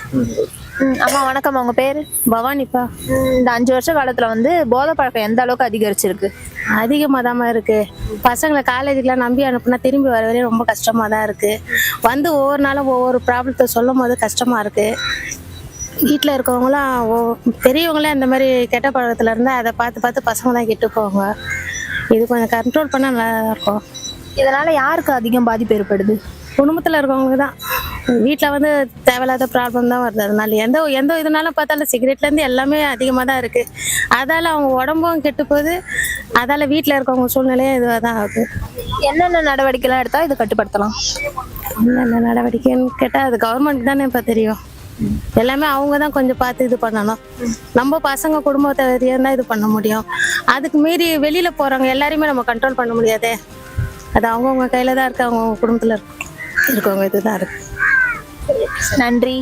அம்மா வணக்கம். உங்க பேரு? பவானிப்பா. இந்த 5 வருஷ காலத்துல வந்து போதை பழக்கம் எந்த அளவுக்கு அதிகரிச்சிருக்கு? அதிகமாக தான் இருக்கு. பசங்களை காலேஜுக்கெலாம் நம்பி அனுப்புனா திரும்பி வர வரையும் ரொம்ப கஷ்டமாக தான் இருக்கு. வந்து ஒவ்வொரு நாளும் ஒவ்வொரு ப்ராப்ளத்தை சொல்லும் போது கஷ்டமாக இருக்கு. வீட்டில் இருக்கவங்களாம் பெரியவங்களே அந்த மாதிரி கெட்ட பழக்கத்தில் இருந்தால் அதை பார்த்து பார்த்து பசங்க தான் கெட்டு போவாங்க. இது கொஞ்சம் கண்ட்ரோல் பண்ணால் நல்லா இருக்கும். இதனால யாருக்கு அதிகம் பாதிப்பு ஏற்படுது? குடும்பத்தில் இருக்கவங்க தான். வீட்டில் வந்து தேவையில்லாத ப்ராப்ளம் தான் வருது. அதனால எந்த இதனாலும் பார்த்தாலும் சிகரெட்லேருந்து எல்லாமே அதிகமாக தான் இருக்குது. அதால் அவங்க உடம்பும் கெட்டு போகுது. அதால் வீட்டில் இருக்கவங்க சூழ்நிலையும் இதுவாக தான் ஆகுது. என்னென்ன நடவடிக்கைலாம் எடுத்தா இதை கட்டுப்படுத்தலாம்? என்னென்ன நடவடிக்கைன்னு கேட்டால் அது கவர்மெண்ட் தானே இப்போ தெரியும். எல்லாமே அவங்க தான் கொஞ்சம் பார்த்து இது பண்ணணும். நம்ம பசங்க குடும்பத்தை இருந்தால் இது பண்ண முடியும். அதுக்கு மீறி வெளியில் போகிறவங்க எல்லாரையுமே நம்ம கண்ட்ரோல் பண்ண முடியாதே. அது அவங்கவுங்க கையில் தான் இருக்குது. அவங்கவுங்க குடும்பத்தில் இருக்கவங்க இதுதான் இருக்குது. நன்றி.